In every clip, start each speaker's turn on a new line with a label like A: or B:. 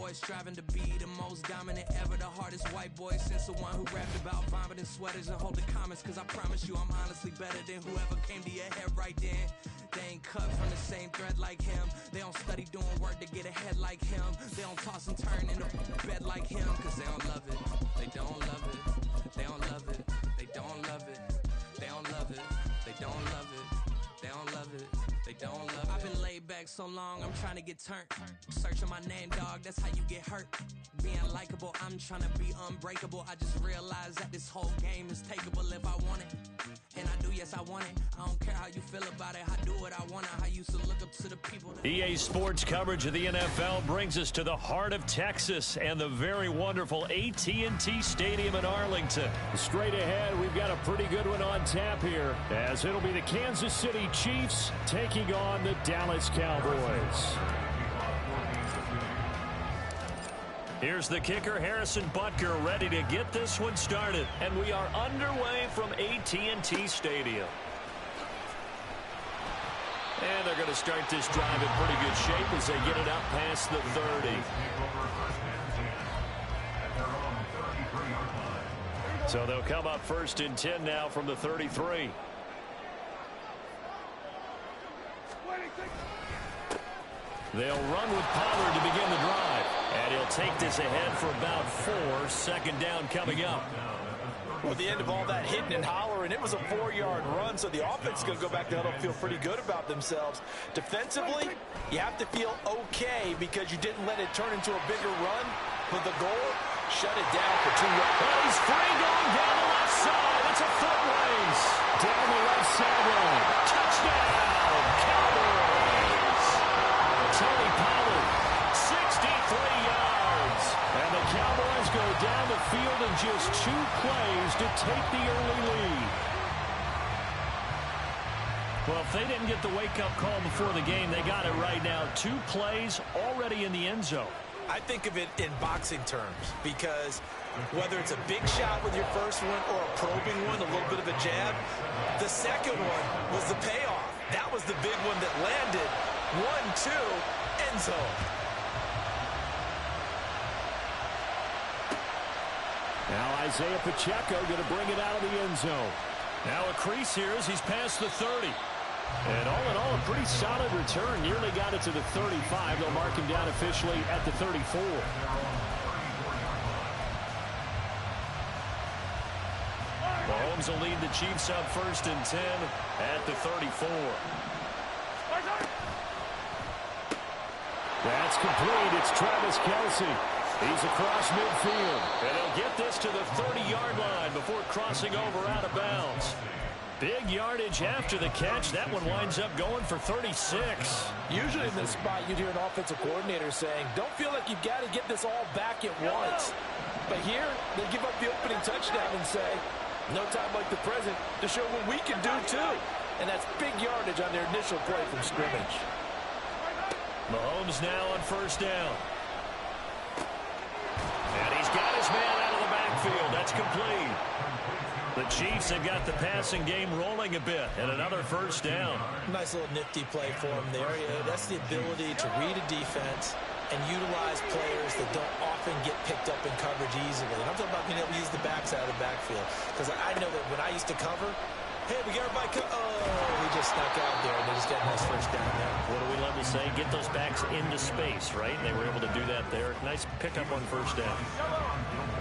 A: boy striving to be the most dominant ever, the hardest white boy since the one who rapped about vomiting sweaters and holding comments. Cause I promise you I'm honestly better than whoever came to your head right then. They ain't cut from the same thread like him. They don't study doing work to get ahead like him. They don't toss and turn in the bed like him. Cause they don't love it. They don't love it. They don't love it. They don't love it. They don't love it. They don't love it. They don't love it. They don't love it. I've been laid back so long, I'm trying to get turned. Searching my name, dog, that's how you get hurt. Being likable, I'm trying to be unbreakable. I just realized that this whole game is takeable if I want it. And I do, yes, I want it. I don't care how you feel about it. I do what I want. I used to look up to the people.
B: EA Sports coverage of the NFL brings us to the heart of Texas and the very wonderful AT&T Stadium in Arlington.
C: Straight ahead, we've got a pretty good one on tap here, as it'll be the Kansas City Chiefs taking on the Dallas Cowboys.
B: Here's the kicker, Harrison Butker, ready to get this one started. And we are underway from AT&T Stadium. And they're going to start this drive in pretty good shape as they get it out past the 30. So they'll come up 1st and 10 now from the 33. They'll run with Pollard to begin the drive. And he'll take this ahead for about 4. 2nd down coming up.
D: Well, the end of all that hitting and hollering, it was a 4-yard run, so the offense is going to go back to huddle and feel pretty good about themselves. Defensively, you have to feel okay because you didn't let it turn into a bigger run. But the goal, shut it down for 2 yards.
B: Well, he's free going down the left side. It's a foot race.
C: Down the left sideline.
B: Touchdown, Cowboys. Tony Pollard, 63 yards. And the Cowboys go down the field in just 2 plays to take the early lead. Well, if they didn't get the wake-up call before the game, they got it right now. 2 plays already in the end zone.
D: I think of it in boxing terms because whether it's a big shot with your first one or a probing one, a little bit of a jab, the second one was the payoff. That was the big one that landed. 1-2, end zone.
C: Now Isaiah Pacheco going to bring it out of the end zone.
B: Now a crease here as he's past the 30. And all in all, a pretty solid return. Nearly got it to the 35. They'll mark him down officially at the 34. Mahomes will lead the Chiefs up 1st and 10 at the 34.
C: That's complete. It's Travis Kelce. He's across midfield.
B: And he'll get this to the 30-yard line before crossing over out of bounds. Big yardage after the catch. That one winds up going for 36.
D: Usually in this spot, you'd hear an offensive coordinator saying, don't feel like you've got to get this all back at once. But here, they give up the opening touchdown and say, no time like the present to show what we can do too. And that's big yardage on their initial play from scrimmage.
B: Mahomes now on 1st down. And he's got his man out of the backfield. That's complete. The Chiefs have got the passing game rolling a bit, and another 1st down.
D: Nice little nifty play for him there. That's the ability to read a defense and utilize players that don't often get picked up in coverage easily. And I'm talking about being able to use the backs out of the backfield. Because I know that when I used to cover, hey, we got everybody he just snuck out there, and they just got a nice 1st down there.
B: What do we love to say? Get those backs into space, right? They were able to do that there. Nice pickup on 1st down.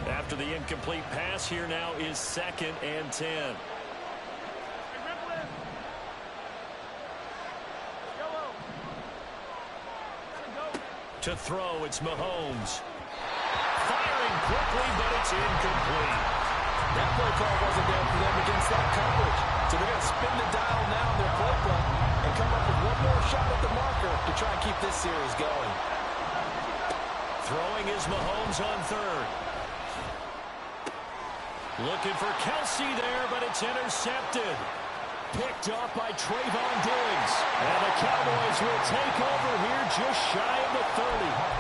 B: After the incomplete pass, here now is 2nd and 10. To throw, it's Mahomes. Firing quickly, but it's incomplete.
D: That play call wasn't there for them against that coverage. So they're going to spin the dial now in their playbook and come up with one more shot at the marker to try and keep this series going.
B: Throwing is Mahomes on 3rd. Looking for Kelce there, but it's intercepted. Picked off by Trayvon Diggs. And the Cowboys will take over here just shy of the 30.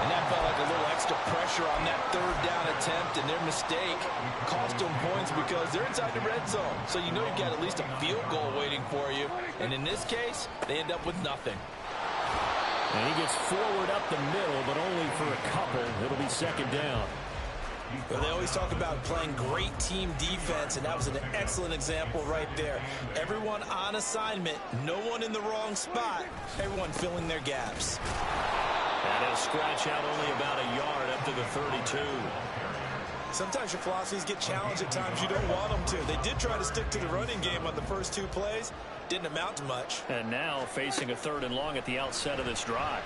D: And that felt like a little extra pressure on that 3rd down attempt, and their mistake cost them points because they're inside the red zone. So you know you've got at least a field goal waiting for you. And in this case, they end up with nothing.
C: And he gets forward up the middle, but only for a couple. It'll be be second down.
D: Well, they always talk about playing great team defense, and that was an excellent example right there. Everyone on assignment, no one in the wrong spot, everyone filling their gaps.
B: And he'll scratch out only about a yard up to the 32.
D: Sometimes your philosophies get challenged at times you don't want them to. They did try to stick to the running game on the first 2 plays. Didn't amount to much.
C: And now facing a 3rd and long at the outset of this drive.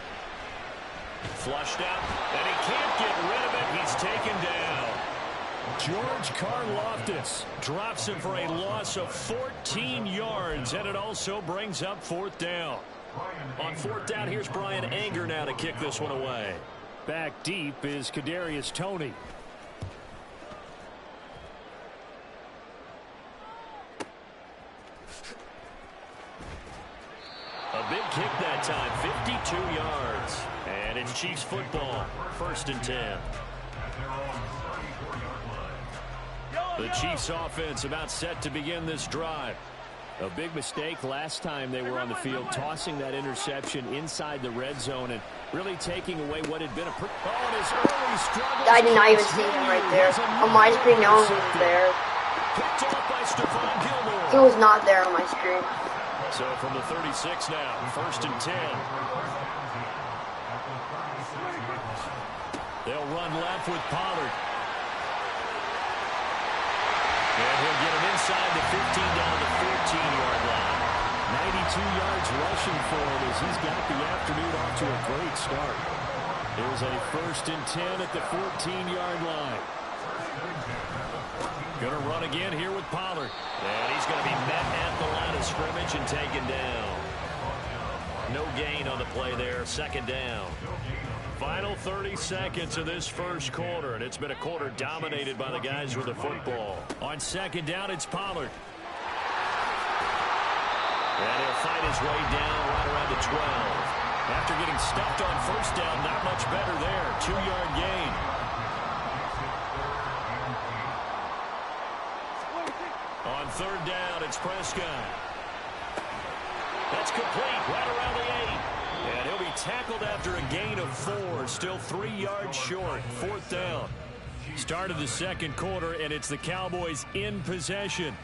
B: Flushed out, and he can't get rid of it. He's taken down.
C: George Karlaftis drops him for a loss of 14 yards, and it also brings up 4th down.
B: On 4th down, here's Brian Anger now to kick this one away.
C: Back deep is Kadarius Toney.
B: A big kick that time, 52 yards. And it's Chiefs football, 1st and 10.
C: The Chiefs offense about set to begin this drive. A big mistake last time they were on the field, tossing that interception inside the red zone and really taking away what had been a his early struggle.
E: I did not even see him right there. On my screen, no one was there.
B: Picked off by Stephon Gilmore.
E: He was not there on my screen.
C: So from the 36 now, 1st and 10. They'll run left with Pollard. And he'll get him inside the 15 down to the 14-yard line. 92 yards rushing for him as he's got the afternoon off to a great start. There's a 1st and 10 at the 14-yard line. Going to run again here with Pollard.
B: And he's going to be met at the line of scrimmage and taken down. No gain on the play there, 2nd down.
C: Final 30 seconds of this first quarter, and it's been a quarter dominated by the guys with the football. On 2nd down, it's Pollard.
B: And he'll fight his way down right around the 12.
C: After getting stuffed on 1st down, not much better there. 2-yard gain. On 3rd down, it's Prescott. That's complete right around the 8. And he'll be tackled after a gain of 4. Still 3 yards short. 4th down. Start of the 2nd quarter, and it's the Cowboys in possession.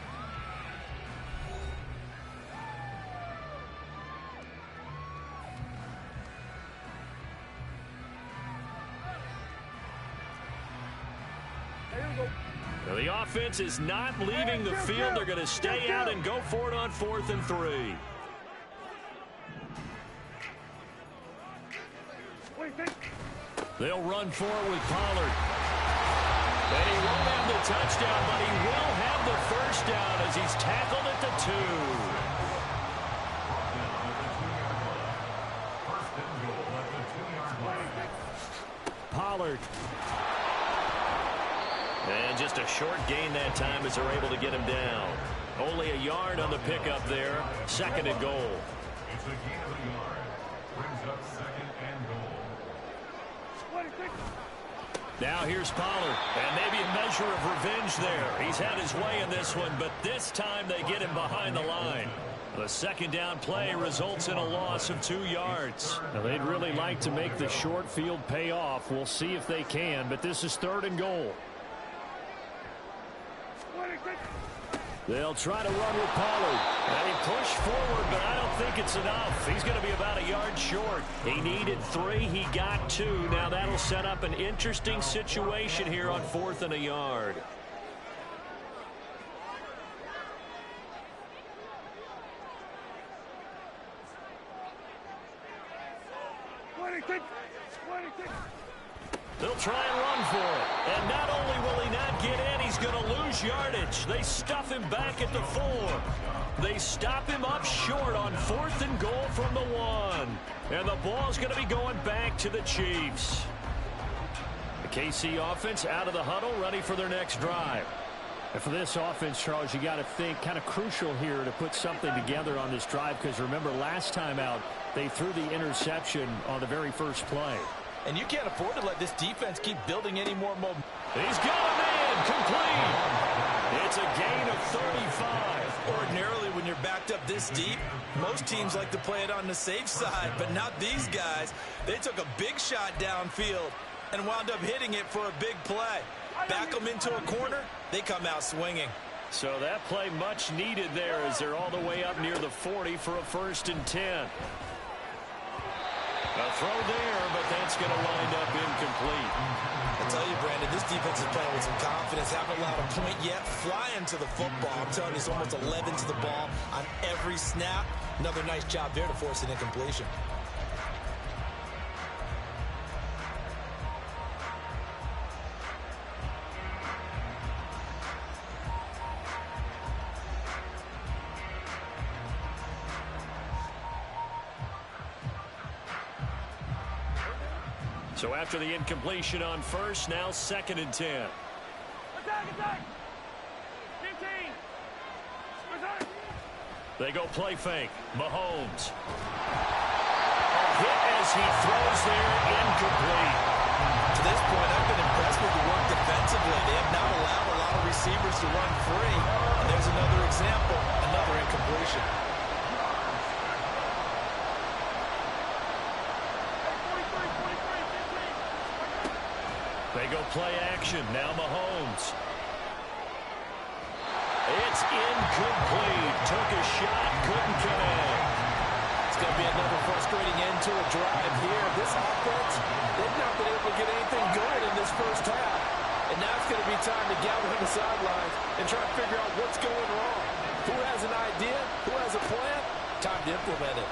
C: Now the offense is not leaving the field. They're going to stay out and go for it on 4th and 3. They'll run forward with Pollard. And he won't have the touchdown, but he will have the 1st down as he's tackled at the 2. Pollard.
B: And just a short gain that time as they're able to get him down.
C: Only a yard on the pickup there. 2nd and goal.
F: It's a gain of a yard. Brings up 2nd and goal.
C: Now here's Pollard, and maybe a measure of revenge there. He's had his way in this one, but this time they get him behind the line. The 2nd down play results in a loss of 2 yards. Now they'd really like to make the short field pay off. We'll see if they can, but this is 3rd and goal. They'll try to run with Pollard. And he pushed forward, but I don't think it's enough. He's going to be about a yard short. He needed 3. He got 2. Now that'll set up an interesting situation here on 4th and a yard. They'll try and run for it. And not only will he not get in, he's going to lose yardage. They stuff him back at the 4. They stop him up short on 4th and goal from the 1. And the ball's going to be going back to the Chiefs. The KC offense out of the huddle, ready for their next drive. And for this offense, Charles, you got to think kind of crucial here to put something together on this drive, because remember last time out, they threw the interception on the very first play.
D: And you can't afford to let this defense keep building any more momentum.
C: He's got a man complete. It's a gain of 35.
D: Ordinarily, when you're backed up this deep, most teams like to play it on the safe side, but not these guys. They took a big shot downfield, and wound up hitting it for a big play. Back them into a corner, they come out swinging.
C: So that play much needed there as they're all the way up near the 40 for a 1st and 10. A throw there, but that's going to wind up incomplete.
D: I tell you, Brandon, this defense is playing with some confidence. Haven't allowed a point yet. Flying to the football. I'm telling you, it's almost 11 to the ball on every snap. Another nice job there to force an incompletion.
C: So after the incompletion on 1st, now 2nd and 10.
G: Attack! 15!
C: They go play fake. Mahomes. A hit as he throws there, incomplete.
D: To this point, I've been impressed with the work defensively. They have not allowed a lot of receivers to run free. And there's another example, another incompletion.
C: They go play action. Now Mahomes. It's incomplete. Took a shot, couldn't connect.
D: It's going to be another frustrating end to a drive here. This offense, they've not been able to get anything going in this first half. And now it's going to be time to gather on the sidelines and try to figure out what's going wrong. Who has an idea? Who has a plan? Time to implement it.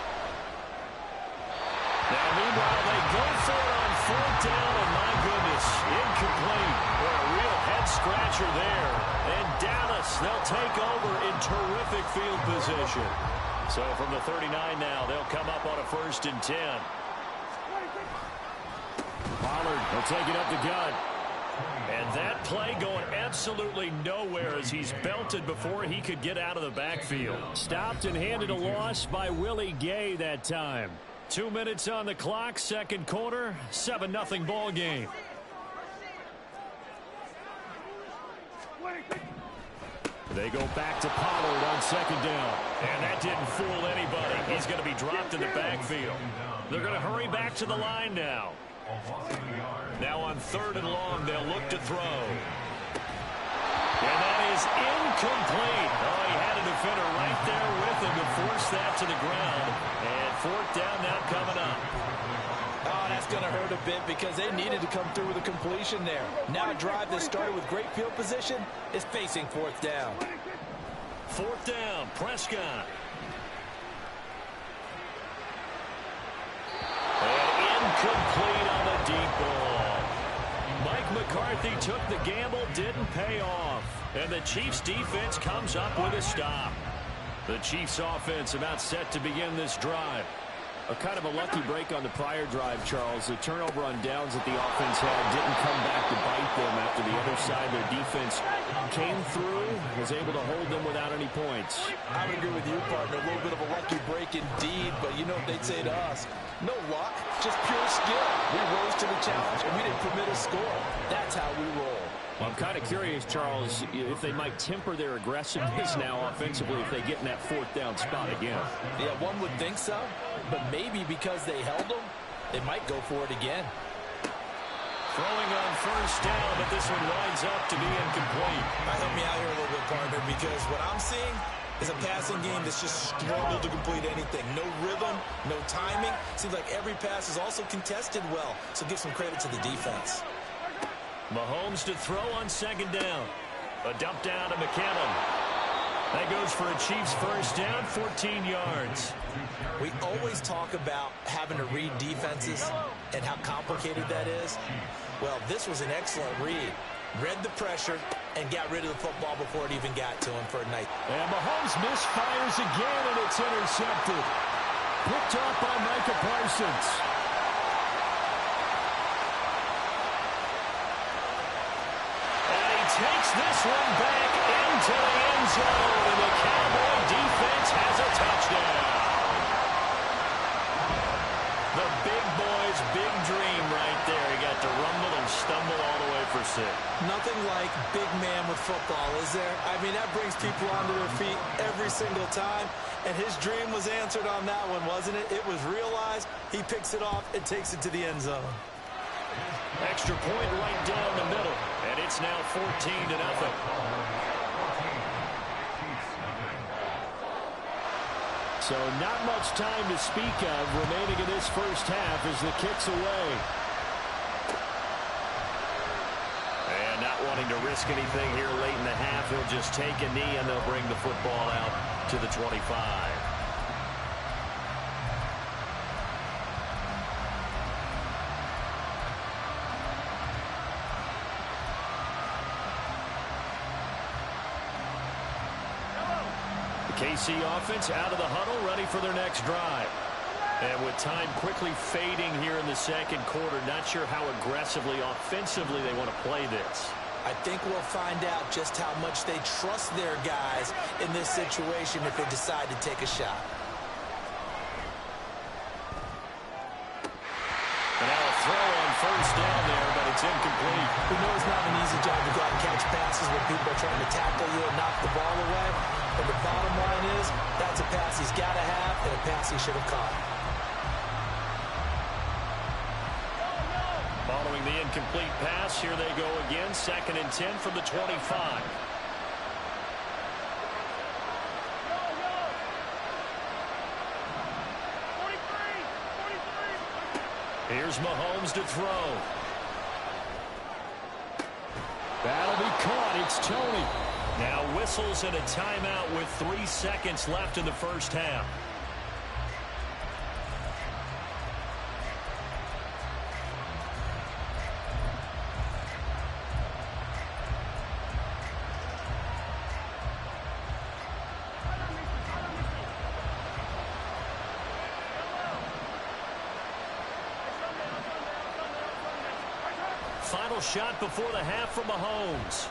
C: Now, meanwhile, they go for it on 4th down, and my goodness, incomplete. Well, a real head-scratcher there. And Dallas, they'll take over in terrific field position. So from the 39 now, they'll come up on a 1st and 10. Pollard will take it up the gut. And that play going absolutely nowhere as he's belted before he could get out of the backfield. Stopped and handed a loss by Willie Gay that time. 2 minutes on the clock, 2nd quarter, 7-0 ball game. They go back to Pollard on 2nd down. And that didn't fool anybody. He's going to be dropped in the backfield. They're going to hurry back to the line now. Now on 3rd and long, they'll look to throw. And that is incomplete. Oh, he had a defender right there with him to force that to the ground. And 4th down now coming up.
D: Oh, that's going to hurt a bit because they needed to come through with a completion there. Now a drive that started with great field position is facing 4th down.
C: 4th down, Prescott. And incomplete on the deep ball. Mike McCarthy took the gamble, didn't pay off. And the Chiefs defense comes up with a stop. The Chiefs offense about set to begin this drive. A kind of a lucky break on the prior drive, Charles. The turnover on downs that the offense had didn't come back to bite them after the other side. Their defense came through, was able to hold them without any points.
D: I would agree with you, partner. A little bit of a lucky break indeed, but you know what they'd say to us. No luck, just pure skill. We rose to the challenge, and we didn't permit a score. That's how we roll.
C: Well, I'm kind of curious, Charles, if they might temper their aggressiveness now offensively if they get in that 4th down spot again.
D: Yeah, one would think so, but maybe because they held them, they might go for it again.
C: Throwing on 1st down, but this one winds up to be incomplete.
D: Help me out here a little bit, partner, because what I'm seeing is a passing game that's just struggled to complete anything. No rhythm, no timing. Seems like every pass is also contested well, so give some credit to the defense.
C: Mahomes to throw on 2nd down. A dump down to McKinnon. That goes for a Chiefs 1st down, 14 yards.
D: We always talk about having to read defenses and how complicated that is. Well, this was an excellent read. Read the pressure and got rid of the football before it even got to him for a night.
C: And Mahomes misfires again, and it's intercepted. Picked up by Micah Parsons. Takes this one back into the end zone, and the Cowboy defense has a touchdown. The big boy's big dream right there. He got to rumble and stumble all the way for 6.
D: Nothing like big man with football, is there? I mean, that brings people onto their feet every single time, and his dream was answered on that one, wasn't it? It was realized. He picks it off and takes it to the end zone.
B: Extra point right down the middle, and it's now 14-0. So not much time to speak of remaining in this first half as the kick's away. And not wanting to risk anything here late in the half, he'll just take a knee and they'll bring the football out to the 25. KC offense out of the huddle, ready for their next drive. And with time quickly fading here in the second quarter, not sure how aggressively, offensively they want to play this.
D: I think we'll find out just how much they trust their guys in this situation if they decide to take a shot.
B: And now a throw on first down there, but it's incomplete.
D: We know it's not an easy job to go out and catch passes when people are trying to tackle you and knock the ball away. But the bottom line is, that's a pass he's got to have and a pass he should have caught.
B: Following the incomplete pass, here they go again. 2nd and 10 from the 25. Here's Mahomes to throw. That'll be caught. It's Tony. Now whistles and a timeout with 3 seconds left in the first half. Final shot before the half from Mahomes.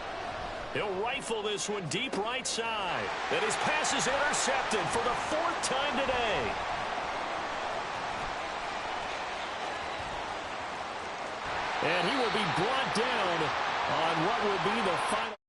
B: He'll rifle this one deep right side. And his pass is intercepted for the 4th time today. And he will be brought down on what will be the final.